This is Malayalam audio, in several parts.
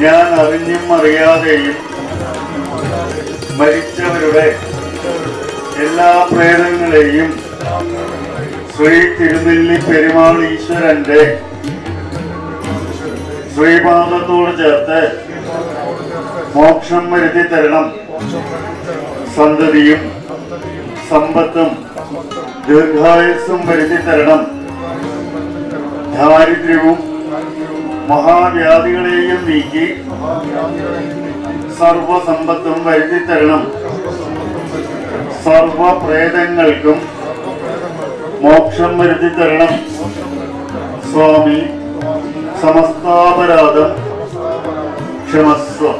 ഞാൻ അറിഞ്ഞും അറിയാതെയും മരിച്ചവരുടെ എല്ലാ പ്രേതങ്ങളെയും ശ്രീ തിരുനെല്ലി പെരുമാൾ ഈശ്വരന്റെ ശ്രീപാദത്തോട് ചേർത്ത് മോക്ഷം വരുത്തി തരണം. സന്തതിയും സമ്പത്തും ദീർഘായുസ്സും വരുത്തി തരണം. ദാരിദ്ര്യവും മഹാവ്യാധികളെയും നീക്കി സർവസമ്പത്തും വരുത്തി തരണം. സർവപ്രേതങ്ങൾക്കും മോക്ഷം വരുത്തി തരണം. സ്വാമി സമസ്താപരാധം ക്ഷമസ്വ.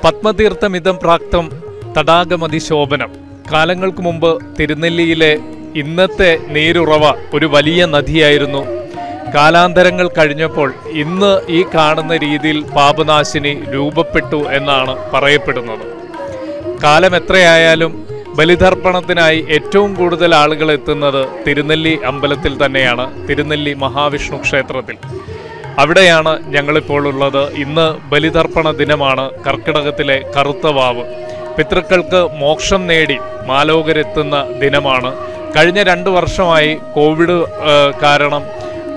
പത്മതീർത്ഥമിതം പ്രാക്തം തടാകമതിശോഭനം. കാലങ്ങൾക്ക് മുമ്പ് തിരുനെല്ലിയിലെ ഇന്നത്തെ നീരുറവ ഒരു വലിയ നദിയായിരുന്നു. കാലാന്തരങ്ങൾ കഴിഞ്ഞപ്പോൾ ഇന്ന് ഈ കാണുന്ന രീതിയിൽ പാപനാശിനി രൂപപ്പെട്ടു എന്നാണ് പറയപ്പെടുന്നത്. കാലം എത്രയായാലും ബലിതർപ്പണത്തിനായി ഏറ്റവും കൂടുതൽ ആളുകൾ എത്തുന്നത് തിരുനെല്ലി അമ്പലത്തിൽ തന്നെയാണ്, തിരുനെല്ലി മഹാവിഷ്ണു ക്ഷേത്രത്തിൽ. അവിടെയാണ് ഞങ്ങളിപ്പോൾ ഉള്ളത്. ഇന്ന് ബലിതർപ്പണ ദിനമാണ്. കർക്കിടകത്തിലെ കറുത്ത വാവ്. പിതൃക്കൾക്ക് മോക്ഷം നേടി മാലോകരെത്തുന്ന ദിനമാണ്. കഴിഞ്ഞ 2 വർഷമായി കോവിഡ് കാരണം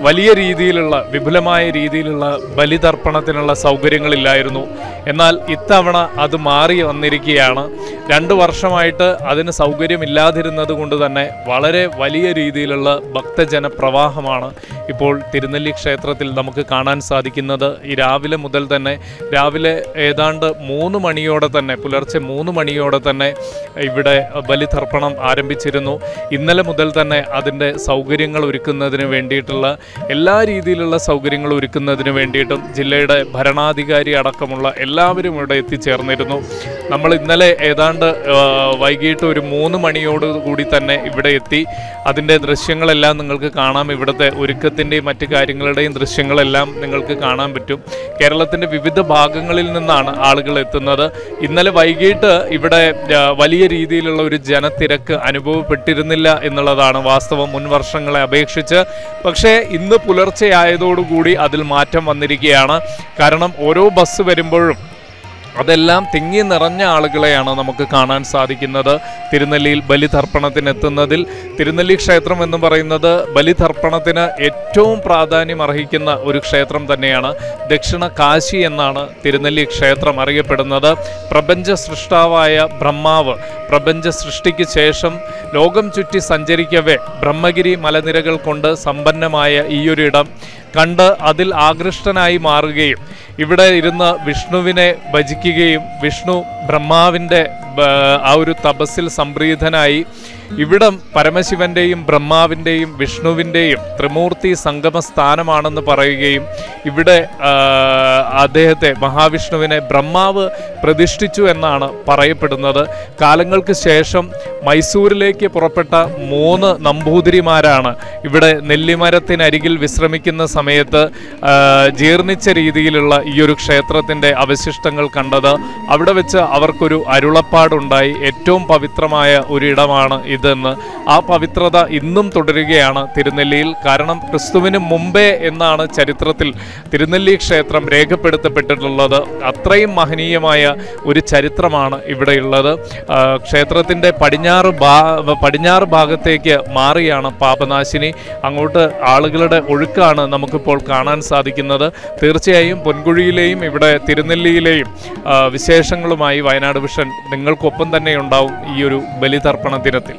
വലിയ രീതിയിലുള്ള വിപുലമായ രീതിയിലുള്ള ബലിതർപ്പണത്തിനുള്ള സൗകര്യങ്ങളില്ലായിരുന്നു. എന്നാൽ ഇത്തവണ അത് മാറി വന്നിരിക്കുകയാണ്. 2 വർഷമായിട്ട് അതിന് സൗകര്യമില്ലാതിരുന്നത് കൊണ്ട് തന്നെ വളരെ വലിയ രീതിയിലുള്ള ഭക്തജന പ്രവാഹമാണ് ഇപ്പോൾ തിരുനെല്ലി ക്ഷേത്രത്തിൽ നമുക്ക് കാണാൻ സാധിക്കുന്നത്. ഈ രാവിലെ മുതൽ തന്നെ രാവിലെ ഏതാണ്ട് 3 മണിയോടെ തന്നെ പുലർച്ചെ 3 മണിയോടെ തന്നെ ഇവിടെ ബലിതർപ്പണം ആരംഭിച്ചിരുന്നു. ഇന്നലെ മുതൽ തന്നെ അതിൻ്റെ സൗകര്യങ്ങൾ ഒരുക്കുന്നതിന് വേണ്ടിയിട്ടുള്ള എല്ലാ രീതിയിലുള്ള സൗകര്യങ്ങൾ ഒരുക്കുന്നതിന് വേണ്ടിയിട്ടും ജില്ലയുടെ ഭരണാധികാരി അടക്കമുള്ള എല്ലാവരും ഇവിടെ എത്തിച്ചേർന്നിരുന്നു. നമ്മൾ ഇന്നലെ ഏതാണ്ട് വൈകിട്ട് ഒരു 3 മണിയോട് കൂടി തന്നെ ഇവിടെ എത്തി. അതിൻ്റെ ദൃശ്യങ്ങളെല്ലാം നിങ്ങൾക്ക് കാണാം. ഇവിടുത്തെ ഒരുക്കത്തിൻ്റെയും മറ്റു കാര്യങ്ങളുടെയും ദൃശ്യങ്ങളെല്ലാം നിങ്ങൾക്ക് കാണാൻ പറ്റും. കേരളത്തിൻ്റെ വിവിധ ഭാഗങ്ങളിൽ നിന്നാണ് ആളുകൾ എത്തുന്നത്. ഇന്നലെ വൈകിട്ട് ഇവിടെ വലിയ രീതിയിലുള്ള ഒരു ജനത്തിരക്ക് അനുഭവപ്പെട്ടിരുന്നില്ല എന്നുള്ളതാണ് വാസ്തവം, മുൻ വർഷങ്ങളെ അപേക്ഷിച്ച്. പക്ഷേ ഇന്ന് പുലർച്ചെയായതോടുകൂടി അതിൽ മാറ്റം വന്നിരിക്കുകയാണ്. കാരണം ഓരോ ബസ് വരുമ്പോഴും അതെല്ലാം തിങ്ങി നിറഞ്ഞ ആളുകളെയാണ് നമുക്ക് കാണാൻ സാധിക്കുന്നത്. തിരുനെല്ലിയിൽ ബലിതർപ്പണത്തിനെത്തുന്നതിൽ തിരുനെല്ലി ക്ഷേത്രം എന്ന് പറയുന്നത് ബലിതർപ്പണത്തിന് ഏറ്റവും പ്രാധാന്യം അർഹിക്കുന്ന ഒരു ക്ഷേത്രം തന്നെയാണ്. ദക്ഷിണ കാശി എന്നാണ് തിരുനെല്ലി ക്ഷേത്രം അറിയപ്പെടുന്നത്. പ്രപഞ്ച സൃഷ്ടാവായ ബ്രഹ്മാവ് പ്രപഞ്ച സൃഷ്ടിക്ക് ശേഷം ലോകം ചുറ്റി സഞ്ചരിക്കവേ ബ്രഹ്മഗിരി മലനിരകൾ കൊണ്ട് സമ്പന്നമായ ഈയൊരിടം കണ്ട് അതിൽ ആകൃഷ്ടനായി മാറുകയും ഇവിടെ ഇരുന്ന് വിഷ്ണുവിനെ ഭജിക്കുകയും വിഷ്ണു ബ്രഹ്മാവിൻ്റെ ആ ഒരു തപസ്സിൽ സംപ്രീതനായി ഇവിടം പരമശിവൻ്റെയും ബ്രഹ്മാവിൻ്റെയും വിഷ്ണുവിൻ്റെയും ത്രിമൂർത്തി സംഗമ സ്ഥാനമാണെന്ന് പറയുകയും ഇവിടെ അദ്ദേഹത്തെ മഹാവിഷ്ണുവിനെ ബ്രഹ്മാവ് പ്രതിഷ്ഠിച്ചു എന്നാണ് പറയപ്പെടുന്നത്. കാലങ്ങൾക്ക് ശേഷം മൈസൂരിലേക്ക് പുറപ്പെട്ട 3 നമ്പൂതിരിമാരാണ് ഇവിടെ നെല്ലിമരത്തിനരികിൽ വിശ്രമിക്കുന്ന സമയത്ത് ജീർണിച്ച രീതിയിലുള്ള ഈ ഒരു ക്ഷേത്രത്തിൻ്റെ അവശിഷ്ടങ്ങൾ കണ്ടത്. അവിടെ വെച്ച് അവർക്കൊരു അരുളപ്പാടുണ്ടായി. ഏറ്റവും പവിത്രമായ ഒരിടമാണ് ഇതെന്ന്. ആ പവിത്രത ഇന്നും തുടരുകയാണ് തിരുനെല്ലിയിൽ. കാരണം ക്രിസ്തുവിന് മുമ്പേ എന്നാണ് ചരിത്രത്തിൽ തിരുനെല്ലി ക്ഷേത്രം രേഖപ്പെടുത്തപ്പെട്ടിട്ടുള്ളത്. അത്രയും മഹനീയമായ ഒരു ചരിത്രമാണ് ഇവിടെയുള്ളത്. ക്ഷേത്രത്തിൻ്റെ പടിഞ്ഞാറ് ഭാഗത്തേക്ക് മാറിയാണ് പാപനാശിനി. അങ്ങോട്ട് ആളുകളുടെ ഒഴുക്കാണ് നമുക്കിപ്പോൾ കാണാൻ സാധിക്കുന്നത്. തീർച്ചയായും പൊൻകുഴിയിലെയും ഇവിടെ തിരുനെല്ലിയിലെയും വിശേഷങ്ങളുമായി വയനാട് വിഷൻ നിങ്ങൾക്കൊപ്പം തന്നെ ഉണ്ടാവും ഈ ഒരു ബലിതർപ്പണ ദിനത്തിൽ.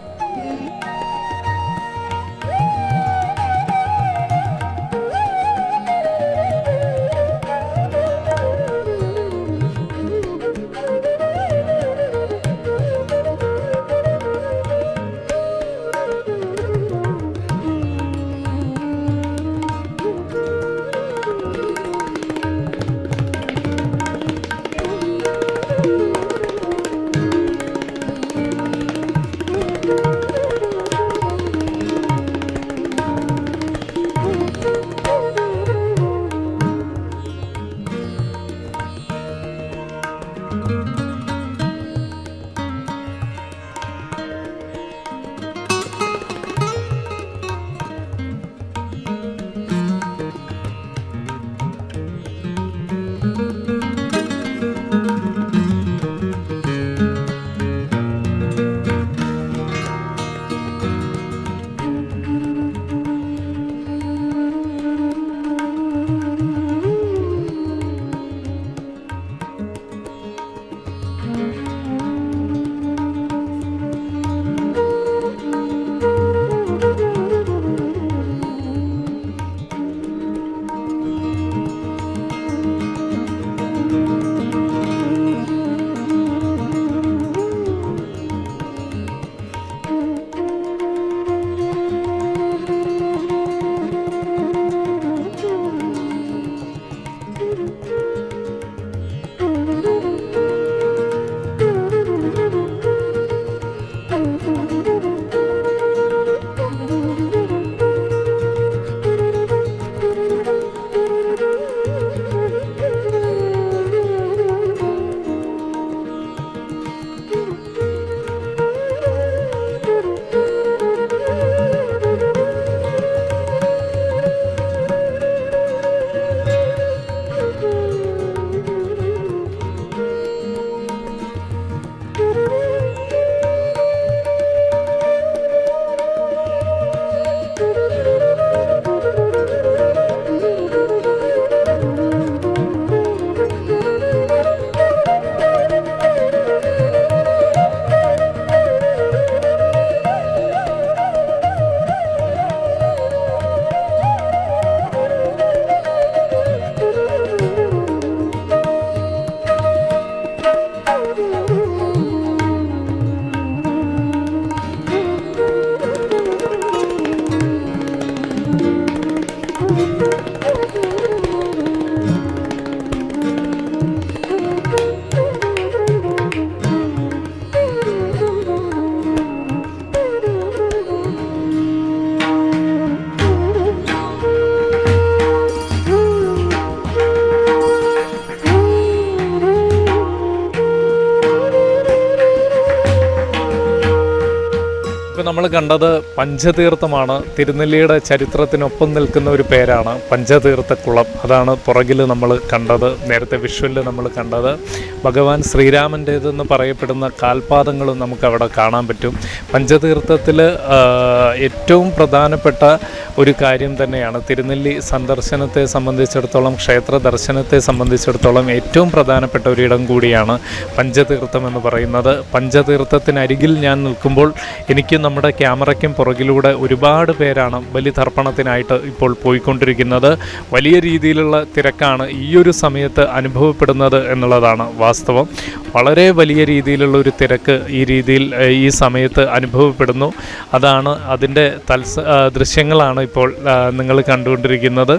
ഇപ്പോൾ നമ്മൾ കണ്ടത് പഞ്ചതീർത്ഥമാണ്. തിരുനെല്ലിയുടെ ചരിത്രത്തിനൊപ്പം നിൽക്കുന്ന ഒരു പേരാണ് പഞ്ചതീർത്ഥക്കുളം. അതാണ് പുറകിൽ നമ്മൾ കണ്ടത്, നേരത്തെ വിഷ്വലിൽ നമ്മൾ കണ്ടത്. ഭഗവാൻ ശ്രീരാമൻ്റേതെന്ന് പറയപ്പെടുന്ന കാൽപാദങ്ങളും നമുക്കവിടെ കാണാൻ പറ്റും. പഞ്ചതീർത്ഥത്തിൽ ഏറ്റവും പ്രധാനപ്പെട്ട ഒരു കാര്യം തന്നെയാണ് തിരുനെല്ലി സന്ദർശനത്തെ സംബന്ധിച്ചിടത്തോളം, ക്ഷേത്ര ദർശനത്തെ സംബന്ധിച്ചിടത്തോളം ഏറ്റവും പ്രധാനപ്പെട്ട ഒരിടം കൂടിയാണ് പഞ്ചതീർത്ഥം എന്ന് പറയുന്നത്. പഞ്ചതീർത്ഥത്തിനരികിൽ ഞാൻ നിൽക്കുമ്പോൾ എനിക്ക് നമ്മുടെ ക്യാമറയ്ക്കും പുറകിലൂടെ ഒരുപാട് പേരാണ് ബലിതർപ്പണത്തിനായിട്ട് ഇപ്പോൾ പോയിക്കൊണ്ടിരിക്കുന്നത്. വലിയ രീതിയിലുള്ള തിരക്കാണ് ഈ ഒരു സമയത്ത് അനുഭവപ്പെടുന്നത് എന്നുള്ളതാണ് വാസ്തവം. വളരെ വലിയ രീതിയിലുള്ള ഒരു തിരക്ക് ഈ സമയത്ത് അനുഭവപ്പെടുന്നു. അതാണ് അതിൻ്റെ ദൃശ്യങ്ങളാണ് ഇപ്പോൾ നിങ്ങൾ കണ്ടുകൊണ്ടിരിക്കുന്നത്.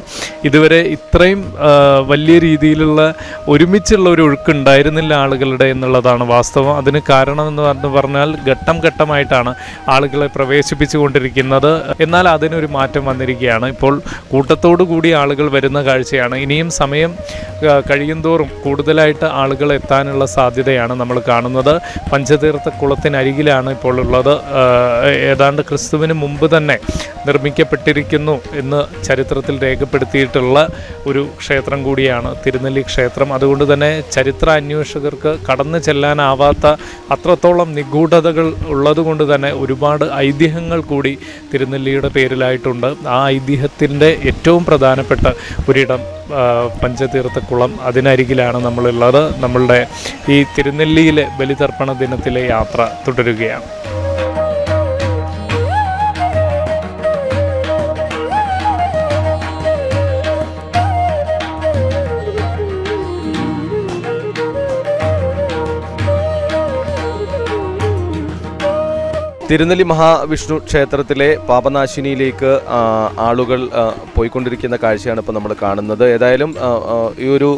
ഇതുവരെ ഇത്രയും വലിയ രീതിയിലുള്ള ഒരുമിച്ചുള്ള ഒരു ഒഴുക്കുണ്ടായിരുന്നില്ല ആളുകളുടെ എന്നുള്ളതാണ് വാസ്തവം. അതിന് കാരണമെന്ന് പറഞ്ഞാൽ ഘട്ടം ഘട്ടമായിട്ടാണ് ആളുകളെ പ്രവേശിപ്പിച്ചു കൊണ്ടിരിക്കുന്നത്. എന്നാൽ അതിനൊരു മാറ്റം വന്നിരിക്കുകയാണ്. ഇപ്പോൾ കൂട്ടത്തോടു കൂടി ആളുകൾ വരുന്ന കാഴ്ചയാണ്. ഇനിയും സമയം കഴിയുന്തോറും കൂടുതലായിട്ട് ആളുകൾ എത്താനുള്ള സാധ്യതയാണ് നമ്മൾ കാണുന്നത്. പഞ്ചതീർത്ഥ കുളത്തിനരികിലാണ് ഇപ്പോൾ ഉള്ളത്. ഏതാണ്ട് ക്രിസ്തുവിന് മുമ്പ് തന്നെ നിർമ്മിക്കപ്പെട്ടിരിക്കുന്നു എന്ന് ചരിത്രത്തിൽ രേഖപ്പെടുത്തിയിട്ടുള്ള ഒരു ക്ഷേത്രം കൂടിയാണ് തിരുനെല്ലി ക്ഷേത്രം. അതുകൊണ്ട് തന്നെ ചരിത്ര അന്വേഷകർക്ക് കടന്നു ചെല്ലാനാവാത്ത അത്രത്തോളം നിഗൂഢതകൾ ഉള്ളതുകൊണ്ട് തന്നെ ഒരുപാട് ഐതിഹ്യങ്ങൾ കൂടി തിരുനെല്ലിയുടെ പേരിലായിട്ടുണ്ട്. ആ ഐതിഹ്യത്തിൻ്റെ ഏറ്റവും പ്രധാനപ്പെട്ട ഒരിടം പഞ്ചതീർത്ഥക്കുളം. അതിനരികിലാണ് നമ്മളുള്ളത്. നമ്മളുടെ ഈ തിരുനെല്ലിയിലെ ബലിതർപ്പണ ദിനത്തിലെ യാത്ര തുടരുകയാണ്. തിരുനെല്ലി മഹാവിഷ്ണു ക്ഷേത്രത്തിലെ പാപനാശിനിയിലേക്ക് ആളുകൾ പോയിക്കൊണ്ടിരിക്കുന്ന കാഴ്ചയാണ് ഇപ്പോൾ നമ്മൾ കാണുന്നത്. ഏതായാലും ഈ ഒരു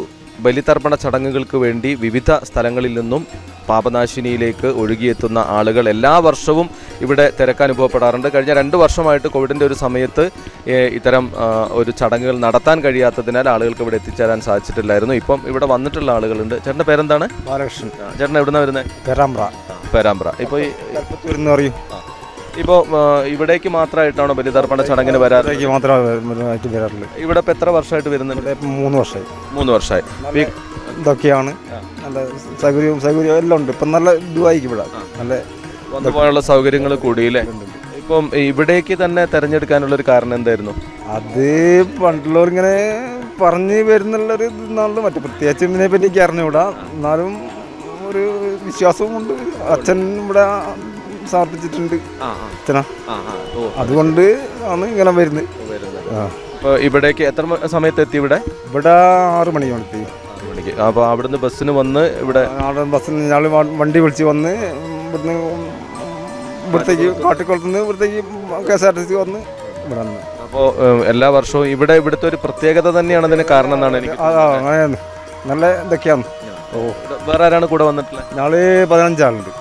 ബലിതർപ്പണ ചടങ്ങുകൾക്ക് വേണ്ടി വിവിധ സ്ഥലങ്ങളിൽ നിന്നും പാപനാശിനിയിലേക്ക് ഒഴുകിയെത്തുന്ന ആളുകൾ എല്ലാ വർഷവും ഇവിടെ തിരക്കനുഭവപ്പെടാറുണ്ട്. കഴിഞ്ഞ 2 വർഷമായിട്ട് കോവിഡിൻ്റെ ഒരു സമയത്ത് ഇത്തരം ഒരു ചടങ്ങുകൾ നടത്താൻ കഴിയാത്തതിനാൽ ആളുകൾക്ക് ഇവിടെ എത്തിച്ചേരാൻ സാധിച്ചിട്ടില്ലായിരുന്നു. ഇപ്പം ഇവിടെ വന്നിട്ടുള്ള ആളുകളുണ്ട്. ചേട്ടൻ്റെ പേരെന്താണ്? ബാലകൃഷ്ണൻ. ചേട്ടൻ എവിടുന്നാണ് വരുന്നത്? പേരാമ്പ്ര. ഇപ്പോൾ ഇപ്പോൾ ഇവിടേക്ക് മാത്രമായിട്ടാണോ ബലിതർപ്പണ ചടങ്ങിന് വരാറ്? മാത്രമായിട്ട് ഇവിടെ ഇപ്പോൾ എത്ര വർഷമായിട്ട് വരുന്നുണ്ട്? 3 വർഷമായി. ഇതൊക്കെയാണ് നല്ല സൗകര്യം എല്ലാം ഉണ്ട്. ഇപ്പം നല്ല ഇതുമായിരിക്കും ഇവിടെ, നല്ല വന്നു പോകാനുള്ള സൗകര്യങ്ങൾ കൂടിയില്ലേ? ഇപ്പം ഇവിടേക്ക് തന്നെ തിരഞ്ഞെടുക്കാനുള്ളൊരു കാരണം എന്തായിരുന്നു? അത് പണ്ടുള്ളവരിങ്ങനെ പറഞ്ഞ് വരുന്നുള്ളൊരു ഇന്നാണല്ലോ. മറ്റു പ്രത്യേകിച്ച് ഇതിനെ പറ്റി എനിക്ക് അറിഞ്ഞുകൂടാ. എന്നാലും ഒരു വിശ്വാസവും ഉണ്ട്. അച്ഛൻ ഇവിടെ സമർപ്പിച്ചിട്ടുണ്ട് അച്ഛനാ, അതുകൊണ്ട് ആണ് ഇങ്ങനെ വരുന്നത്. ഇപ്പോൾ ഇവിടേക്ക് എത്ര സമയത്ത് എത്തി? ഇവിടെ 6 മണിക്ക്. അപ്പോൾ അവിടുന്ന് ബസ്സിന് വന്ന് ഇവിടെ ബസ്സിന് ഞങ്ങൾ വണ്ടി വിളിച്ച് വന്ന് ഇവിടത്തേക്ക് കാട്ടിക്കുളത്തുനിന്ന് ഇവിടത്തേക്ക് KSRTC വന്ന് ഇവിടെ വന്ന്. അപ്പോൾ എല്ലാ വർഷവും ഇവിടുത്തെ ഒരു പ്രത്യേകത തന്നെയാണ് അതിന് കാരണം എന്നാണ് എനിക്ക്. അങ്ങനെയാണ്, നല്ല ഇതൊക്കെയാണ്. വേറെ ആരാണ് കൂടെ വന്നിട്ടുള്ളത്? ഞങ്ങൾ 15 ആളുണ്ട്.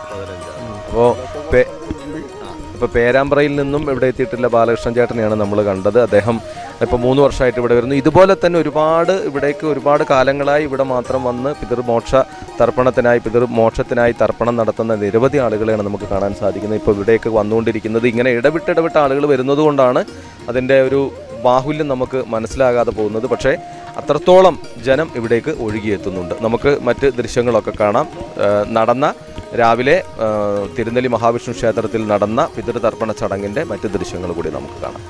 ഇപ്പോൾ പേരാമ്പ്രയിൽ നിന്നും ഇവിടെ എത്തിയിട്ടുള്ള ബാലകൃഷ്ണൻ ചേട്ടനെയാണ് നമ്മൾ കണ്ടത്. അദ്ദേഹം ഇപ്പോൾ 3 വർഷമായിട്ട് ഇവിടെ വരുന്നു. ഇതുപോലെ തന്നെ ഒരുപാട് കാലങ്ങളായി ഇവിടെ മാത്രം വന്ന് പിതൃമോക്ഷ തർപ്പണത്തിനായി പിതൃമോക്ഷത്തിനായി തർപ്പണം നടത്തുന്ന നിരവധി ആളുകളെയാണ് നമുക്ക് കാണാൻ സാധിക്കുന്നത്. ഇപ്പോൾ ഇവിടേക്ക് വന്നുകൊണ്ടിരിക്കുന്നത് ഇങ്ങനെ ഇടവിട്ട് ആളുകൾ വരുന്നത് കൊണ്ടാണ് അതിൻ്റെ ഒരു ബാഹുല്യം നമുക്ക് മനസ്സിലാകാതെ പോകുന്നത്. പക്ഷേ അത്രത്തോളം ജനം ഇവിടേക്ക് ഒഴുകിയെത്തുന്നുണ്ട്. നമുക്ക് മറ്റ് ദൃശ്യങ്ങളൊക്കെ കാണാം. രാവിലെ തിരുനെല്ലി മഹാവിഷ്ണു ക്ഷേത്രത്തിൽ നടന്ന പിതൃതർപ്പണ ചടങ്ങിൻ്റെ മറ്റ് ദൃശ്യങ്ങൾ കൂടി നമുക്ക് കാണാം.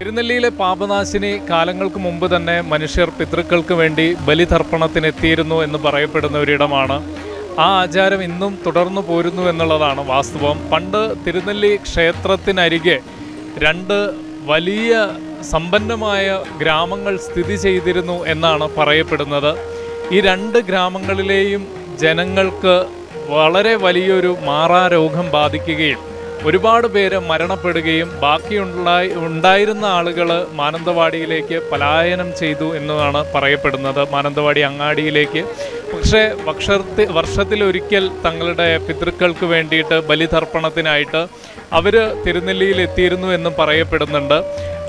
തിരുനെല്ലിയിലെ പാപനാശിനി കാലങ്ങൾക്ക് മുമ്പ് തന്നെ മനുഷ്യർ പിതൃക്കൾക്ക് വേണ്ടി ബലിതർപ്പണത്തിനെത്തിയിരുന്നു എന്ന് പറയപ്പെടുന്ന ഒരിടമാണ്. ആ ആചാരം ഇന്നും തുടർന്നു പോരുന്നു എന്നുള്ളതാണ് വാസ്തവം. പണ്ട് തിരുനെല്ലി ക്ഷേത്രത്തിനരികെ 2 വലിയ സമ്പന്നമായ ഗ്രാമങ്ങൾ സ്ഥിതി ചെയ്തിരുന്നു എന്നാണ് പറയപ്പെടുന്നത്. ഈ 2 ഗ്രാമങ്ങളിലെയും ജനങ്ങൾക്ക് വളരെ വലിയൊരു മാറാരോഗം ബാധിക്കുകയും ഒരുപാട് പേര് മരണപ്പെടുകയും ഉണ്ടായിരുന്ന ആളുകൾ മാനന്തവാടിയിലേക്ക് പലായനം ചെയ്തു എന്നാണ് പറയപ്പെടുന്നത്, മാനന്തവാടി അങ്ങാടിയിലേക്ക്. പക്ഷേ വർഷത്തിലൊരിക്കൽ തങ്ങളുടെ പിതൃക്കൾക്ക് വേണ്ടിയിട്ട് ബലിതർപ്പണത്തിനായിട്ട് അവർ തിരുനെല്ലിയിൽ എത്തിയിരുന്നു എന്നും പറയപ്പെടുന്നുണ്ട്.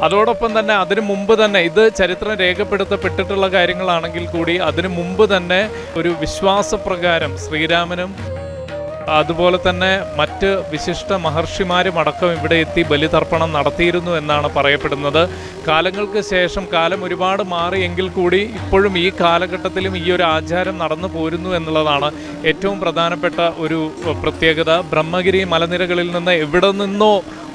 അതോടൊപ്പം തന്നെ അതിനു മുമ്പ് തന്നെ, ഇത് ചരിത്രം രേഖപ്പെടുത്തപ്പെട്ടിട്ടുള്ള കാര്യങ്ങളാണെങ്കിൽ കൂടി അതിനു മുമ്പ് തന്നെ ഒരു വിശ്വാസപ്രകാരം ശ്രീരാമനും അതുപോലെ തന്നെ മറ്റ് വിശിഷ്ട മഹർഷിമാരും അടക്കം ഇവിടെ എത്തി ബലിതർപ്പണം നടത്തിയിരുന്നു എന്നാണ് പറയപ്പെടുന്നത്. കാലങ്ങൾക്ക് ശേഷം കാലം ഒരുപാട് മാറിയെങ്കിൽ കൂടി ഇപ്പോഴും ഈ കാലഘട്ടത്തിലും ഈ ഒരു ആചാരം നടന്നു പോരുന്നു എന്നുള്ളതാണ് ഏറ്റവും പ്രധാനപ്പെട്ട ഒരു പ്രത്യേകത. ബ്രഹ്മഗിരി മലനിരകളിൽ നിന്ന് എവിടെ നിന്നോ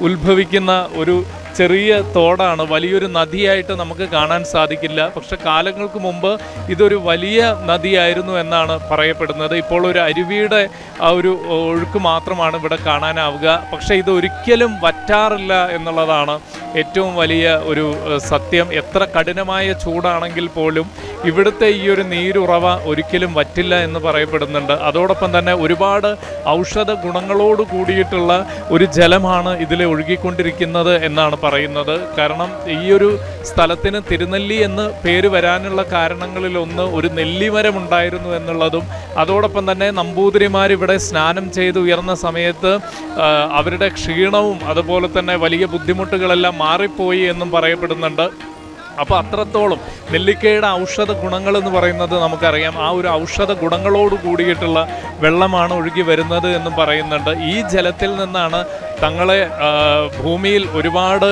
ഉത്ഭവിക്കുന്ന ഒരു ചെറിയ തോടാണ്, വലിയൊരു നദിയായിട്ട് നമുക്ക് കാണാൻ സാധിക്കില്ല. പക്ഷെ കാലങ്ങൾക്ക് മുമ്പ് ഇതൊരു വലിയ നദിയായിരുന്നു എന്നാണ് പറയപ്പെടുന്നത്. ഇപ്പോൾ ഒരു അരുവിയുടെ ആ ഒരു ഒഴുക്ക് മാത്രമാണ് ഇവിടെ കാണാനാവുക. പക്ഷേ ഇതൊരിക്കലും വറ്റാറില്ല എന്നുള്ളതാണ് ഏറ്റവും വലിയ ഒരു സത്യം. എത്ര കഠിനമായ ചൂടാണെങ്കിൽ പോലും ഇവിടുത്തെ ഈ ഒരു നീരുറവ ഒരിക്കലും വറ്റില്ല എന്ന് പറയപ്പെടുന്നുണ്ട്. അതോടൊപ്പം തന്നെ ഒരുപാട് ഔഷധ ഗുണങ്ങളോട് കൂടിയിട്ടുള്ള ഒരു ജലമാണ് ഇതിൽ ഒഴുകിക്കൊണ്ടിരിക്കുന്നത് എന്നാണ് പറയുന്നത്. കാരണം ഈ ഒരു സ്ഥലത്തിന് തിരുനെല്ലി എന്ന് പേര് വരാനുള്ള കാരണങ്ങളിലൊന്ന് ഒരു നെല്ലിമരം ഉണ്ടായിരുന്നു എന്നുള്ളതും, അതോടൊപ്പം തന്നെ നമ്പൂതിരിമാർ ഇവിടെ സ്നാനം ചെയ്ത് ഉയർന്ന സമയത്ത് അവരുടെ ക്ഷീണവും അതുപോലെ തന്നെ വലിയ ബുദ്ധിമുട്ടുകളെല്ലാം മാറിപ്പോയി എന്നും പറയപ്പെടുന്നുണ്ട്. അപ്പോൾ അത്രത്തോളം നെല്ലിക്കയുടെ ഔഷധ ഗുണങ്ങളെന്ന് പറയുന്നത് നമുക്കറിയാം. ആ ഒരു ഔഷധ ഗുണങ്ങളോട് കൂടിയിട്ടുള്ള വെള്ളമാണ് ഒഴുകി വരുന്നത് എന്നും പറയുന്നുണ്ട്. ഈ ജലത്തിൽ നിന്നാണ് തങ്ങളെ ഭൂമിയിൽ ഒരുപാട്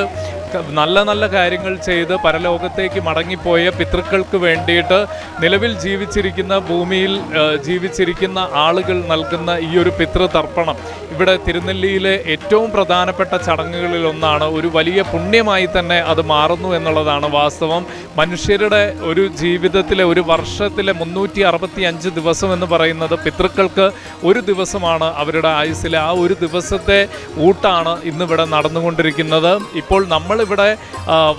നല്ല നല്ല കാര്യങ്ങൾ ചെയ്ത് പരലോകത്തേക്ക് മടങ്ങിപ്പോയ പിതൃക്കൾക്ക് വേണ്ടിയിട്ട് നിലവിൽ ജീവിച്ചിരിക്കുന്ന ഭൂമിയിൽ ജീവിച്ചിരിക്കുന്ന ആളുകൾ നൽകുന്ന ഈ ഒരു പിതൃതർപ്പണം ഇവിടെ തിരുനെല്ലിയിലെ ഏറ്റവും പ്രധാനപ്പെട്ട ചടങ്ങുകളിൽ ഒന്നാണ്. ഒരു വലിയ പുണ്യമായി തന്നെ അത് മാറുന്നു എന്നുള്ളതാണ് വാസ്തവം. മനുഷ്യരുടെ ഒരു ജീവിതത്തിലെ ഒരു വർഷത്തിലെ 365 ദിവസം എന്ന് പറയുന്നത് പിതൃക്കൾക്ക് ഒരു ദിവസമാണ് അവരുടെ ആയുസ്സിലെ. ആ ഒരു ദിവസത്തെ ഊട്ടാണ് ഇന്നിവിടെ നടന്നുകൊണ്ടിരിക്കുന്നത്. ഇപ്പോൾ നമ്മളിവിടെ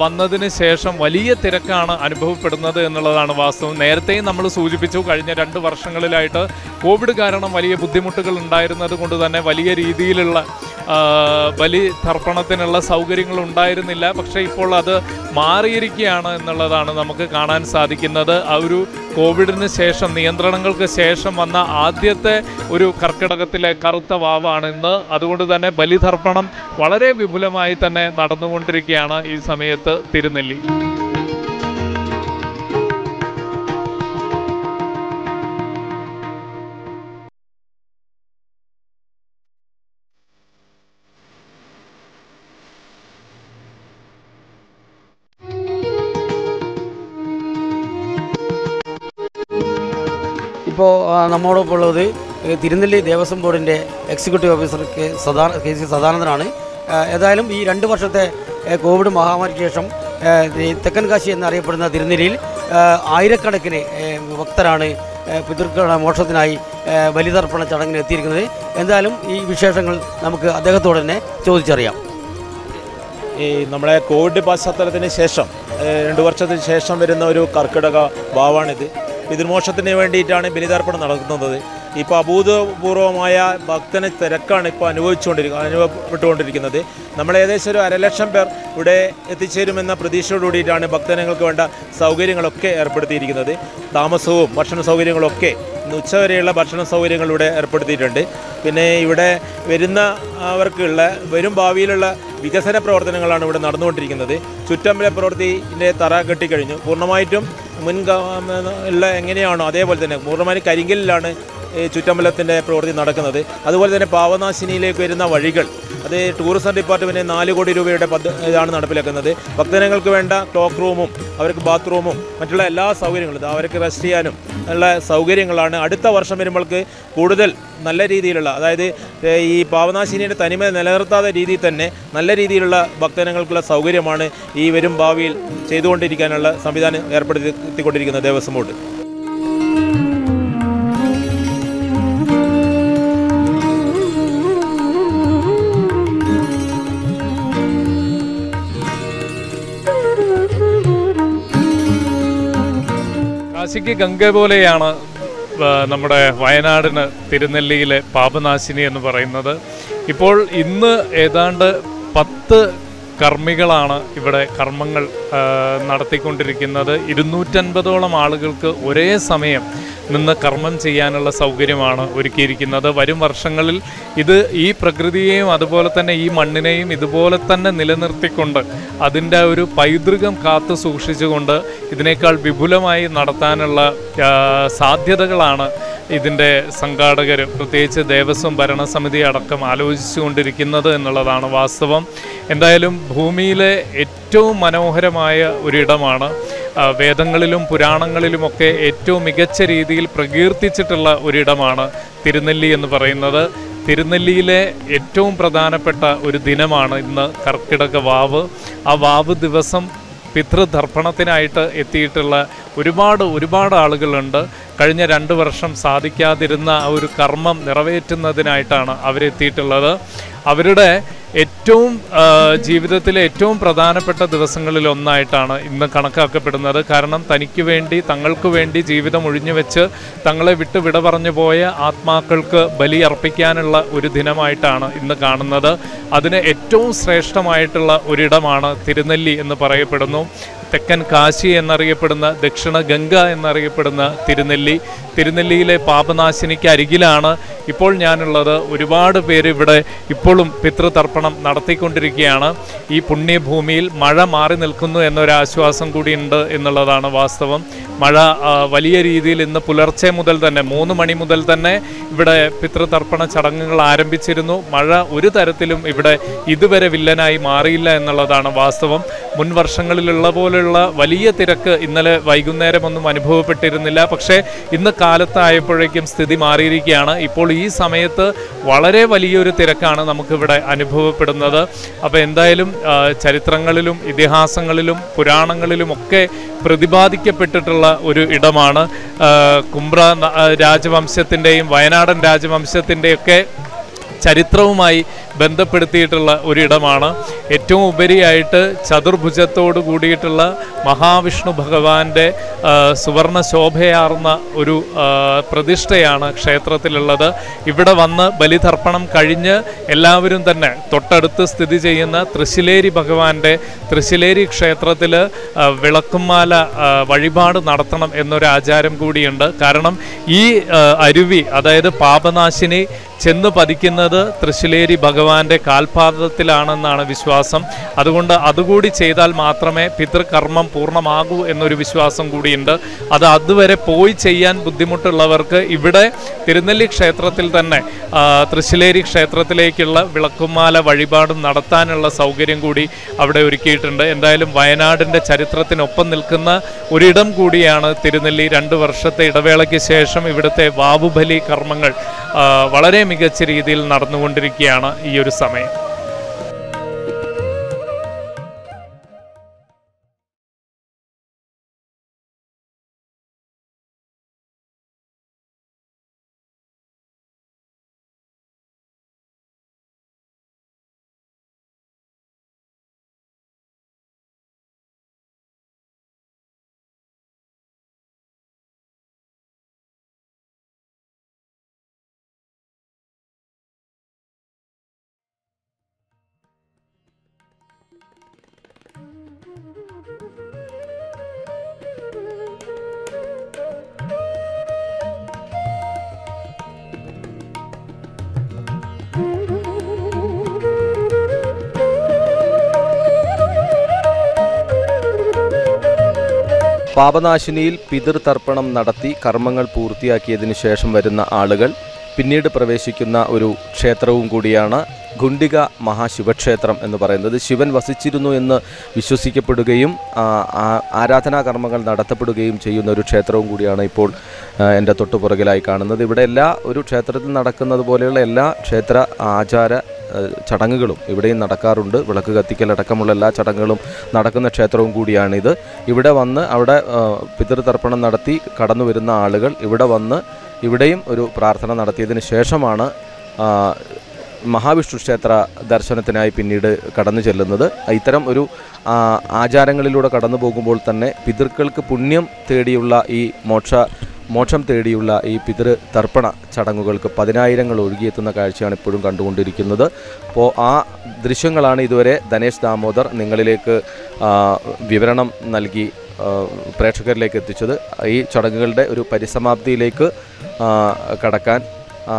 വന്നതിന് ശേഷം വലിയ തിരക്കാണ് അനുഭവപ്പെടുന്നത് എന്നുള്ളതാണ് വാസ്തവം. നേരത്തെയും നമ്മൾ സൂചിപ്പിച്ചു, കഴിഞ്ഞ 2 വർഷങ്ങളിലായിട്ട് കോവിഡ് കാരണം വലിയ ബുദ്ധിമുട്ടുകൾ ഉണ്ടായിരുന്നത് കൊണ്ട് തന്നെ വലിയ രീതിയിലുള്ള ബലി തർപ്പണത്തിനുള്ള സൗകര്യങ്ങൾ ഉണ്ടായിരുന്നില്ല. പക്ഷേ ഇപ്പോൾ അത് മാറിയിരിക്കുകയാണ് എന്നുള്ളതാണ് നമുക്ക് കാണാൻ സാധിക്കുന്നത്. ആ ഒരു കോവിഡിന് ശേഷം, നിയന്ത്രണങ്ങൾക്ക് ശേഷം വന്ന ആദ്യത്തെ ഒരു കർക്കിടകത്തിലെ കറുത്ത വാവാണ് ഇന്ന്. അതുകൊണ്ട് തന്നെ ബലിതർപ്പണം വളരെ വിപുലമായി തന്നെ നടന്നുകൊണ്ടിരിക്കുകയാണ് ഈ സമയത്ത് തിരുനെല്ലി. ഇപ്പോൾ നമ്മോടൊപ്പം ഉള്ളത് തിരുനെല്ലി ദേവസ്വം ബോർഡിൻ്റെ എക്സിക്യൂട്ടീവ് ഓഫീസർ കെ സി സദാനന്ദനാണ്. ഏതായാലും ഈ 2 വർഷത്തെ കോവിഡ് മഹാമാരിക്ക് ശേഷം തെക്കൻ കാശി എന്നറിയപ്പെടുന്ന തിരുനെല്ലിയിൽ ആയിരക്കണക്കിന് ഭക്തരാണ് പിതൃക്കളുടെ മോക്ഷത്തിനായി ബലിതർപ്പണ ചടങ്ങിന് എത്തിയിരിക്കുന്നത്. എന്തായാലും ഈ വിശേഷങ്ങൾ നമുക്ക് അദ്ദേഹത്തോട് തന്നെ ചോദിച്ചറിയാം. ഈ നമ്മളെ കോവിഡ് പശ്ചാത്തലത്തിന് ശേഷം 2 വർഷത്തിന് ശേഷം വരുന്ന ഒരു കർക്കിടക വാവാണിത്. പിതൃമോക്ഷത്തിന് വേണ്ടിയിട്ടാണ് ബലിതർപ്പണം നടക്കുന്നത്. ഇപ്പോൾ അഭൂതപൂർവമായ ഭക്തന് തിരക്കാണ് ഇപ്പോൾ അനുഭവപ്പെട്ടുകൊണ്ടിരിക്കുന്നത്. നമ്മൾ ഏകദേശം ഒരു 1,00,000 പേർ ഇവിടെ എത്തിച്ചേരുമെന്ന പ്രതീക്ഷയോടുകൂടിയിട്ടാണ് ഭക്തജനങ്ങൾക്ക് വേണ്ട സൗകര്യങ്ങളൊക്കെ ഏർപ്പെടുത്തിയിരിക്കുന്നത്. താമസവും ഭക്ഷണ സൗകര്യങ്ങളൊക്കെ ഇന്ന് ഉച്ചവരെയുള്ള ഭക്ഷണ സൗകര്യങ്ങൾ ഇവിടെ ഏർപ്പെടുത്തിയിട്ടുണ്ട്. പിന്നെ ഇവിടെ വരുന്നവർക്കുള്ള വരും ഭാവിയിലുള്ള വികസന പ്രവർത്തനങ്ങളാണ് ഇവിടെ നടന്നുകൊണ്ടിരിക്കുന്നത്. ചുറ്റമ്പല പ്രവൃത്തിൻ്റെ തറ കെട്ടിക്കഴിഞ്ഞു. പൂർണ്ണമായിട്ടും ഉള്ള എങ്ങനെയാണോ അതേപോലെ തന്നെ പൂർണ്ണമായും കരിങ്കല്ലിലാണ് ചുറ്റമ്പലത്തിൻ്റെ പ്രവൃത്തി നടക്കുന്നത്. അതുപോലെ തന്നെ പാവനാശിനിയിലേക്ക് വരുന്ന വഴികൾ അത് ടൂറിസം ഡിപ്പാർട്ട്മെൻറ്റ് 4 കോടി രൂപയുടെ ഇതാണ് നടപ്പിലാക്കുന്നത്. ഭക്തജനങ്ങൾക്ക് വേണ്ട ക്ലോക്ക് റൂമും അവർക്ക് ബാത്റൂമും മറ്റുള്ള എല്ലാ സൗകര്യങ്ങളും അവർക്ക് റെസ്റ്റ് ചെയ്യാനും ഉള്ള സൗകര്യങ്ങളാണ് അടുത്ത വർഷം വരുമ്പോൾക്ക് കൂടുതൽ നല്ല രീതിയിലുള്ള, അതായത് ഈ പാവനാശിനിയുടെ തനിമ നിലനിർത്താത്ത രീതിയിൽ തന്നെ നല്ല രീതിയിലുള്ള ഭക്തജനങ്ങൾക്കുള്ള സൗകര്യമാണ് ഈ വരും ഭാവിയിൽ ചെയ്തുകൊണ്ടിരിക്കാനുള്ള സംവിധാനം ഏർപ്പെടുത്തിക്കൊണ്ടിരിക്കുന്ന ദേവസ്വം ബോർഡ്. കാശിക്ക് ഗംഗ പോലെയാണ് നമ്മുടെ വയനാടിന് തിരുനെല്ലിയിലെ പാപനാശിനി എന്ന് പറയുന്നത്. ഇപ്പോൾ ഇന്ന് ഏതാണ്ട് 10 കർമ്മികളാണ് ഇവിടെ കർമ്മങ്ങൾ നടത്തിക്കൊണ്ടിരിക്കുന്നത്. 250ഓളം ആളുകൾക്ക് ഒരേ സമയം നിന്ന് കർമ്മം ചെയ്യാനുള്ള സൗകര്യമാണ് ഒരുക്കിയിരിക്കുന്നത്. വരും വർഷങ്ങളിൽ ഇത് ഈ പ്രകൃതിയെയും അതുപോലെ തന്നെ ഈ മണ്ണിനെയും ഇതുപോലെ തന്നെ നിലനിർത്തിക്കൊണ്ട് അതിൻ്റെ ഒരു പൈതൃകം കാത്തു സൂക്ഷിച്ചുകൊണ്ട് ഇതിനേക്കാൾ വിപുലമായി നടത്താനുള്ള സാധ്യതകളാണ് ഇതിൻ്റെ സംഘാടകർ, പ്രത്യേകിച്ച് ദേവസ്വം ഭരണസമിതി അടക്കം ആലോചിച്ചുകൊണ്ടിരിക്കുന്നത് എന്നുള്ളതാണ് വാസ്തവം. എന്തായാലും ഭൂമിയിലെ ഏറ്റവും മനോഹരമായ ഒരിടമാണ്. വേദങ്ങളിലും പുരാണങ്ങളിലുമൊക്കെ ഏറ്റവും മികച്ച രീതിയിൽ പ്രകീർത്തിച്ചിട്ടുള്ള ഒരിടമാണ് തിരുനെല്ലി എന്ന് പറയുന്നത്. തിരുനെല്ലിയിലെ ഏറ്റവും പ്രധാനപ്പെട്ട ഒരു ദിനമാണ് ഇന്ന് കർക്കിടക വാവ്. ആ വാവ് ദിവസം പിതൃതർപ്പണത്തിനായിട്ട് എത്തിയിട്ടുള്ള ഒരുപാട് ആളുകളുണ്ട്. കഴിഞ്ഞ 2 വർഷം സാധിക്കാതിരുന്ന ആ ഒരു കർമ്മം നിറവേറ്റുന്നതിനായിട്ടാണ് അവരെത്തിയിട്ടുള്ളത്. അവരുടെ ജീവിതത്തിലെ ഏറ്റവും പ്രധാനപ്പെട്ട ദിവസങ്ങളിലൊന്നായിട്ടാണ് ഇന്ന് കണക്കാക്കപ്പെടുന്നത്. കാരണം തനിക്ക് വേണ്ടി, തങ്ങൾക്ക് വേണ്ടി ജീവിതം ഒഴിഞ്ഞുവെച്ച് തങ്ങളെ വിട്ട് വിട പറഞ്ഞു പോയ ആത്മാക്കൾക്ക് ബലി അർപ്പിക്കാനുള്ള ഒരു ദിനമായിട്ടാണ് ഇന്ന് കാണുന്നത്. അതിന് ഏറ്റവും ശ്രേഷ്ഠമായിട്ടുള്ള ഒരിടമാണ് തിരുനെല്ലി എന്ന് പറയപ്പെടുന്നു. തെക്കൻ കാശി എന്നറിയപ്പെടുന്ന, ദക്ഷിണ ഗംഗ എന്നറിയപ്പെടുന്ന തിരുനെല്ലിയിലെ പാപനാശിനിക്ക് അരികിലാണ് ഇപ്പോൾ ഞാനുള്ളത്. ഒരുപാട് പേര് ഇവിടെ ഇപ്പോഴും പിതൃതർപ്പണം നടത്തിക്കൊണ്ടിരിക്കുകയാണ്. ഈ പുണ്യഭൂമിയിൽ മഴ മാറി നിൽക്കുന്നു എന്നൊരാശ്വാസം കൂടിയുണ്ട് എന്നുള്ളതാണ് വാസ്തവം. മഴ വലിയ രീതിയിൽ ഇന്ന് പുലർച്ചെ മുതൽ തന്നെ 3 മണി മുതൽ തന്നെ ഇവിടെ പിതൃതർപ്പണ ചടങ്ങുകൾ ആരംഭിച്ചിരുന്നു. മഴ ഒരു തരത്തിലും ഇവിടെ ഇതുവരെ വില്ലനായി മാറിയില്ല എന്നുള്ളതാണ് വാസ്തവം. മുൻ വർഷങ്ങളിലുള്ള പോലുള്ള വലിയ തിരക്ക് ഇന്നലെ വൈകുന്നേരമൊന്നും അനുഭവപ്പെട്ടിരുന്നില്ല. പക്ഷേ ഇന്ന് കാലത്തായപ്പോഴേക്കും സ്ഥിതി മാറിയിരിക്കുകയാണ്. ഇപ്പോൾ ഈ സമയത്ത് വളരെ വലിയൊരു തിരക്കാണ് നമുക്കിവിടെ അനുഭവപ്പെടുന്നത്. അപ്പോൾ എന്തായാലും ചരിത്രങ്ങളിലും ഇതിഹാസങ്ങളിലും പുരാണങ്ങളിലുമൊക്കെ പ്രതിപാദിക്കപ്പെട്ടിട്ടുള്ള ഒരു ഇടമാണ്. കുംഭ രാജവംശത്തിൻ്റെയും വയനാടൻ രാജവംശത്തിൻ്റെയൊക്കെ ചരിത്രവുമായി ബന്ധപ്പെടുത്തിയിട്ടുള്ള ഒരിടമാണ്. ഏറ്റവും ഉപരിയായിട്ട് ചതുർഭുജത്തോടു കൂടിയിട്ടുള്ള മഹാവിഷ്ണു ഭഗവാന്റെ സുവർണ ശോഭയാർന്ന ഒരു പ്രതിഷ്ഠയാണ് ക്ഷേത്രത്തിലുള്ളത്. ഇവിടെ വന്ന് ബലിതർപ്പണം കഴിഞ്ഞ് എല്ലാവരും തന്നെ തൊട്ടടുത്ത് സ്ഥിതി ചെയ്യുന്ന തൃശ്ശിലേരി ഭഗവാന്റെ തൃശ്ശിലേരി ക്ഷേത്രത്തിൽ വിളക്കുമാല വഴിപാട് നടത്തണം എന്നൊരു ആചാരം കൂടിയുണ്ട്. കാരണം ഈ അരുവി, അതായത് പാപനാശിനി ചെന്ന് പതിക്കുന്നത് തൃശ്ശിലേരി ഭഗവാന്റെ കാൽപാദത്തിലാണെന്നാണ് വിശ്വാസം. അതുകൊണ്ട് അതുകൂടി ചെയ്താൽ മാത്രമേ പിതൃകർമ്മം പൂർണ്ണമാകൂ എന്നൊരു വിശ്വാസം കൂടിയുണ്ട്. അത് അതുവരെ പോയി ചെയ്യാൻ ബുദ്ധിമുട്ടുള്ളവർക്ക് ഇവിടെ തിരുനെല്ലി ക്ഷേത്രത്തിൽ തന്നെ തൃശ്ശിലേരി ക്ഷേത്രത്തിലേക്കുള്ള വിളക്കുമാല വഴിപാടും നടത്താനുള്ള സൗകര്യം കൂടി അവിടെ ഒരുക്കിയിട്ടുണ്ട്. എന്തായാലും വയനാടിൻ്റെ ചരിത്രത്തിനൊപ്പം നിൽക്കുന്ന ഒരിടം കൂടിയാണ് തിരുനെല്ലി. 2 വർഷത്തെ ഇടവേളയ്ക്ക് ശേഷം ഇവിടുത്തെ വാവുബലി കർമ്മങ്ങൾ വളരെ മികച്ച രീതിയിൽ നടന്നുകൊണ്ടിരിക്കുകയാണ് ഈ ഒരു സമയം. പാപനാശിനിയിൽ പിതൃതർപ്പണം നടത്തി കർമ്മങ്ങൾ പൂർത്തിയാക്കിയതിനു ശേഷം വരുന്ന ആളുകൾ പിന്നീട് പ്രവേശിക്കുന്ന ഒരു ക്ഷേത്രവും കൂടിയാണ് ഗുണ്ടിക മഹാശിവക്ഷേത്രം എന്ന് പറയുന്നത്. ശിവൻ വസിച്ചിരുന്നു എന്ന് വിശ്വസിക്കപ്പെടുകയും ആരാധനാകർമ്മങ്ങൾ നടത്തപ്പെടുകയും ചെയ്യുന്ന ഒരു ക്ഷേത്രവും കൂടിയാണ് ഇപ്പോൾ എൻ്റെ തൊട്ടുപുറകിലായി കാണുന്നത്. ഇവിടെ ഒരു ക്ഷേത്രത്തിൽ നടക്കുന്നത് പോലെയുള്ള എല്ലാ ക്ഷേത്ര ആചാര ചടങ്ങുകളും ഇവിടെയും നടക്കാറുണ്ട്. വിളക്ക് കത്തിക്കലടക്കമുള്ള എല്ലാ ചടങ്ങുകളും നടക്കുന്ന ക്ഷേത്രവും കൂടിയാണിത്. ഇവിടെ വന്ന് അവിടെ പിതൃതർപ്പണം നടത്തി കടന്നു വരുന്ന ആളുകൾ ഇവിടെ വന്ന് ഇവിടെയും ഒരു പ്രാർത്ഥന നടത്തിയതിന് ശേഷമാണ് മഹാവിഷ്ണു ക്ഷേത്ര ദർശനത്തിനായി പിന്നീട് കടന്നു ചെല്ലുന്നത്. ഇത്തരം ഒരു ആചാരങ്ങളിലൂടെ കടന്നു പോകുമ്പോൾ തന്നെ പിതൃക്കൾക്ക് പുണ്യം തേടിയുള്ള ഈ മോക്ഷം തേടിയുള്ള ഈ പിതൃതർപ്പണ ചടങ്ങുകൾക്ക് പതിനായിരങ്ങൾ ഒഴുകിയെത്തുന്ന കാഴ്ചയാണ് ഇപ്പോഴും കണ്ടുകൊണ്ടിരിക്കുന്നത്. അപ്പോൾ ആ ദൃശ്യങ്ങളാണ് ഇതുവരെ ധനേഷ് ദാമോദർ നിങ്ങളിലേക്ക് വിവരണം നൽകി പ്രേക്ഷകരിലേക്ക് എത്തിച്ചത്. ഈ ചടങ്ങുകളുടെ ഒരു പരിസമാപ്തിയിലേക്ക് കടക്കാൻ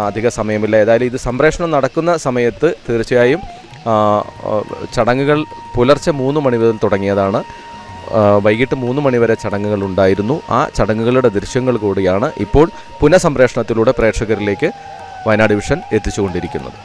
അധിക സമയമില്ല. ഏതായാലും ഇത് സംപ്രേഷണം നടക്കുന്ന സമയത്ത് തീർച്ചയായും ചടങ്ങുകൾ പുലർച്ചെ 3 മണി മുതൽ തുടങ്ങിയതാണ്. വൈകിട്ട് 3 മണി വരെ ചടങ്ങുകൾ ഉണ്ടായിരുന്നു. ആ ചടങ്ങുകളുടെ ദൃശ്യങ്ങൾ കൂടിയാണ് ഇപ്പോൾ പുനഃസംപ്രേഷണത്തിലൂടെ പ്രേക്ഷകരിലേക്ക് വയനാട് വിഷൻ എത്തിച്ചുകൊണ്ടിരിക്കുന്നത്.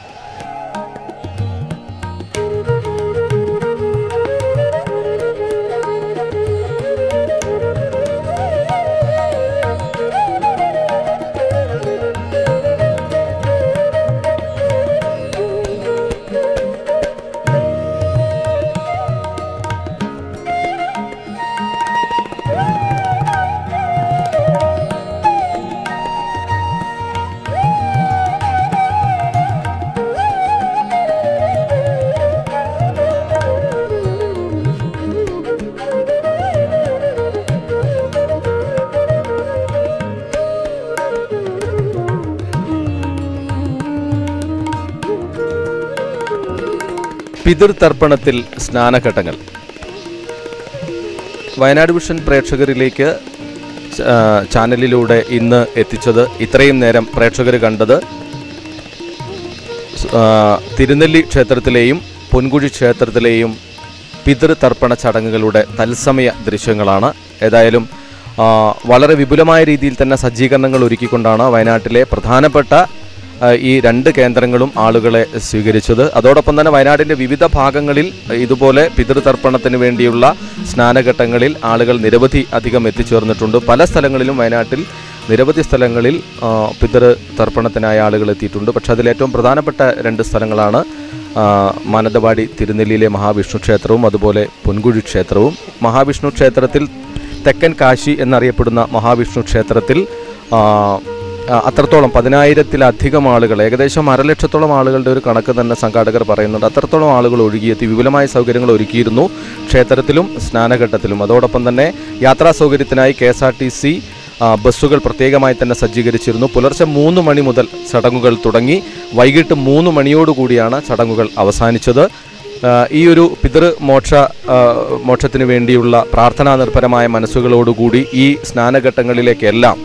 പിതൃതർപ്പണത്തിൽ സ്നാനഘട്ടങ്ങൾ വയനാട് വിഷൻ പ്രേക്ഷകരിലേക്ക് ചാനലിലൂടെ ഇന്ന് എത്തിച്ചത്. ഇത്രയും നേരം പ്രേക്ഷകർ കണ്ടത് തിരുനെല്ലി ക്ഷേത്രത്തിലെയും പൊൻകുഴി ക്ഷേത്രത്തിലെയും പിതൃതർപ്പണ ചടങ്ങുകളുടെ തത്സമയ ദൃശ്യങ്ങളാണ്. ഏതായാലും വളരെ വിപുലമായ രീതിയിൽ തന്നെ സജ്ജീകരണങ്ങൾ ഒരുക്കിക്കൊണ്ടാണ് വയനാട്ടിലെ പ്രധാനപ്പെട്ട ഈ 2 കേന്ദ്രങ്ങളും ആളുകളെ സ്വീകരിച്ചത്. അതോടൊപ്പം തന്നെ വയനാടിൻ്റെ വിവിധ ഭാഗങ്ങളിൽ ഇതുപോലെ പിതൃതർപ്പണത്തിന് വേണ്ടിയുള്ള സ്നാനഘട്ടങ്ങളിൽ ആളുകൾ നിരവധി അധികം എത്തിച്ചേർന്നിട്ടുണ്ട്. പല സ്ഥലങ്ങളിലും വയനാട്ടിൽ നിരവധി സ്ഥലങ്ങളിൽ പിതൃതർപ്പണത്തിനായ ആളുകൾ എത്തിയിട്ടുണ്ട്. പക്ഷേ അതിലേറ്റവും പ്രധാനപ്പെട്ട 2 സ്ഥലങ്ങളാണ് മാനന്തവാടി തിരുനെല്ലിയിലെ മഹാവിഷ്ണു ക്ഷേത്രവും അതുപോലെ പൊൻകുഴി ക്ഷേത്രവും. മഹാവിഷ്ണു ക്ഷേത്രത്തിൽ തെക്കൻ കാശി എന്നറിയപ്പെടുന്ന മഹാവിഷ്ണു ക്ഷേത്രത്തിൽ അത്രത്തോളം 10,000-ലധികം ആളുകൾ, ഏകദേശം 1,00,000-ഓളം ആളുകളുടെ ഒരു കണക്ക് തന്നെ സംഘാടകർ പറയുന്നുണ്ട്. അത്രത്തോളം ആളുകൾ ഒഴുകിയെത്തി. വിപുലമായ സൗകര്യങ്ങൾ ഒരുക്കിയിരുന്നു ക്ഷേത്രത്തിലും സ്നാനഘട്ടത്തിലും. അതോടൊപ്പം തന്നെ യാത്രാ സൗകര്യത്തിനായി KSRTC ബസ്സുകൾ പ്രത്യേകമായി തന്നെ സജ്ജീകരിച്ചിരുന്നു. പുലർച്ചെ 3 മണി മുതൽ ചടങ്ങുകൾ തുടങ്ങി വൈകിട്ട് 3 മണിയോടുകൂടിയാണ് ചടങ്ങുകൾ അവസാനിച്ചത്. ഈ ഒരു മോക്ഷത്തിന് വേണ്ടിയുള്ള പ്രാർത്ഥനാ നിർഭരമായ മനസ്സുകളോടുകൂടി ഈ സ്നാനഘട്ടങ്ങളിലേക്കെല്ലാം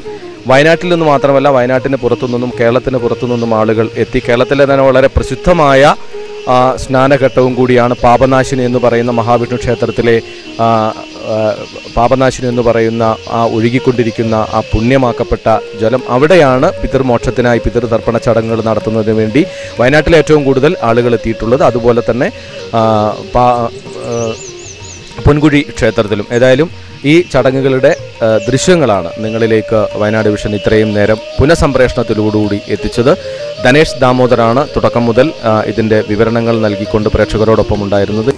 വയനാട്ടിൽ നിന്ന് മാത്രമല്ല വയനാട്ടിന് പുറത്തുനിന്നും കേരളത്തിന് പുറത്തുനിന്നും ആളുകൾ എത്തി. കേരളത്തിലെ തന്നെ വളരെ പ്രസിദ്ധമായ സ്നാനഘട്ടവും കൂടിയാണ് പാപനാശിനി എന്ന് പറയുന്ന മഹാവിഷ്ണു ക്ഷേത്രത്തിലെ പാപനാശിനി എന്ന് പറയുന്ന ആ ഒഴുകിക്കൊണ്ടിരിക്കുന്ന ആ പുണ്യമാക്കപ്പെട്ട ജലം. അവിടെയാണ് പിതൃമോക്ഷത്തിനായി പിതൃതർപ്പണ ചടങ്ങുകൾ നടത്തുന്നതിന് വേണ്ടി വയനാട്ടിൽ ഏറ്റവും കൂടുതൽ ആളുകൾ എത്തിയിട്ടുള്ളത്. അതുപോലെ തന്നെ പൊൻകുഴി ക്ഷേത്രത്തിലും. ഏതായാലും ഈ ചടങ്ങുകളുടെ ദൃശ്യങ്ങളാണ് നിങ്ങളിലേക്ക് വയനാട് വിഷൻ ഇത്രയും നേരം പുനഃസംപ്രേഷണത്തിലൂടുകൂടി എത്തിച്ചത്. ധനേഷ് ദാമോദറാണ് തുടക്കം മുതൽ ഇതിൻ്റെ വിവരണങ്ങൾ നൽകിക്കൊണ്ട് പ്രേക്ഷകരോടൊപ്പം ഉണ്ടായിരുന്നത്.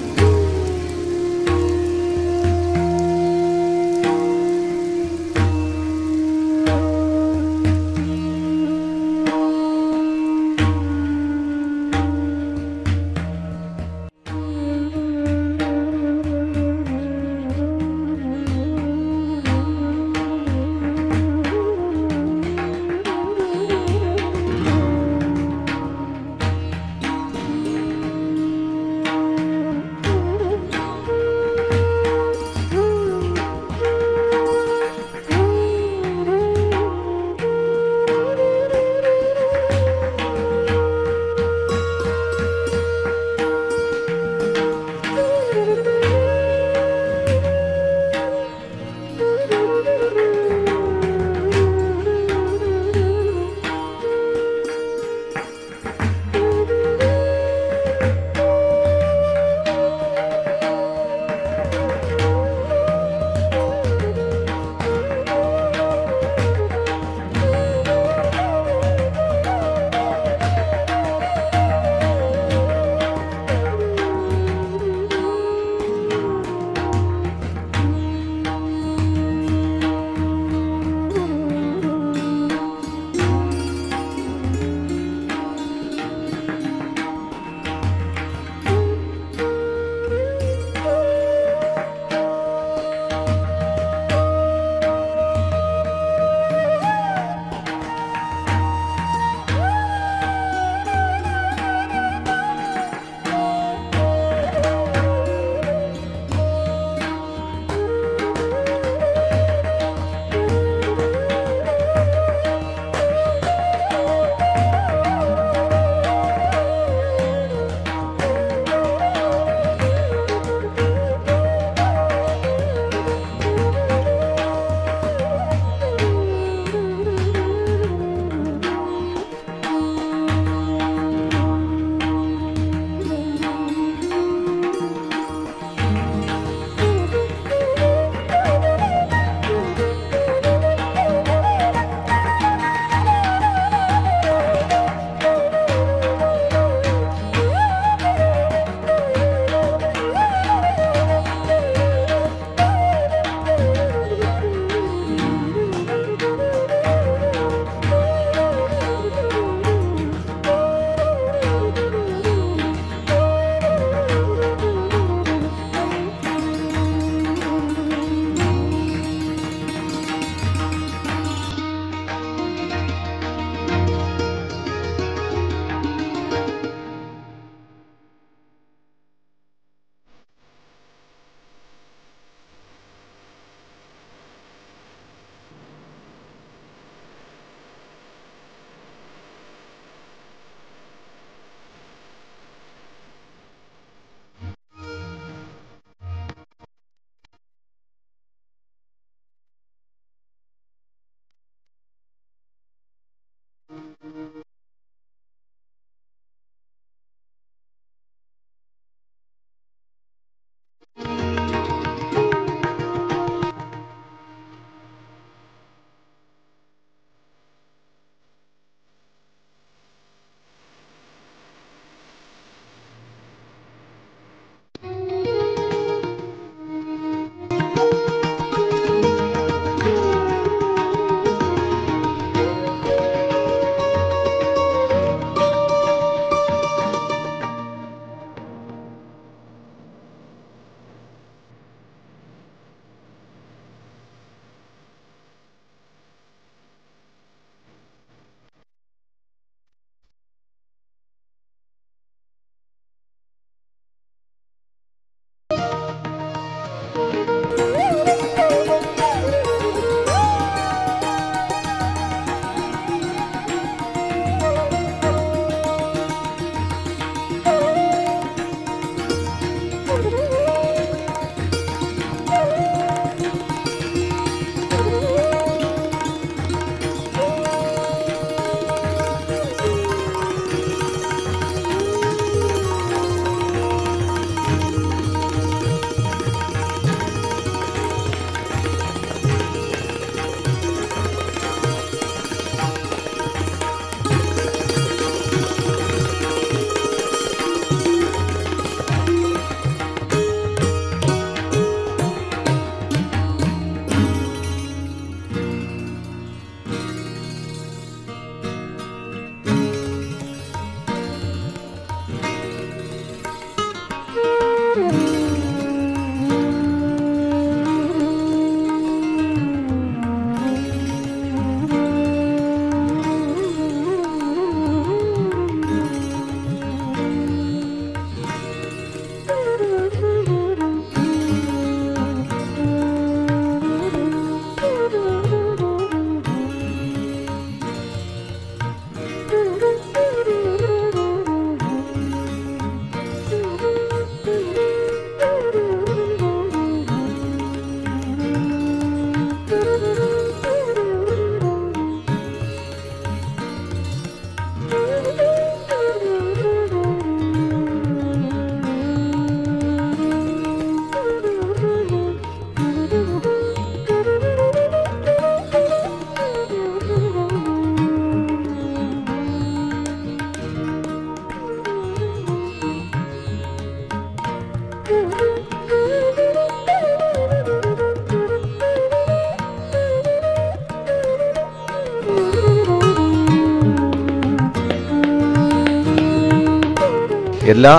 എല്ലാ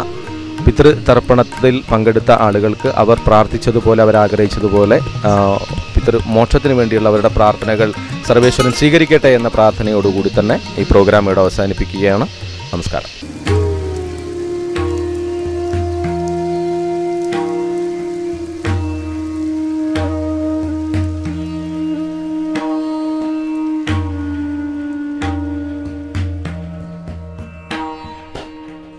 പിതൃതർപ്പണത്തിൽ പങ്കെടുത്ത ആളുകൾക്ക് അവർ പ്രാർത്ഥിച്ചതുപോലെ, അവരാഗ്രഹിച്ചതുപോലെ പിതൃമോക്ഷത്തിന് വേണ്ടിയുള്ള അവരുടെ പ്രാർത്ഥനകൾ സർവേശ്വരൻ സ്വീകരിക്കട്ടെ എന്ന പ്രാർത്ഥനയോടുകൂടി തന്നെ ഈ പ്രോഗ്രാം ഇവിടെ അവസാനിപ്പിക്കുകയാണ്. നമസ്കാരം.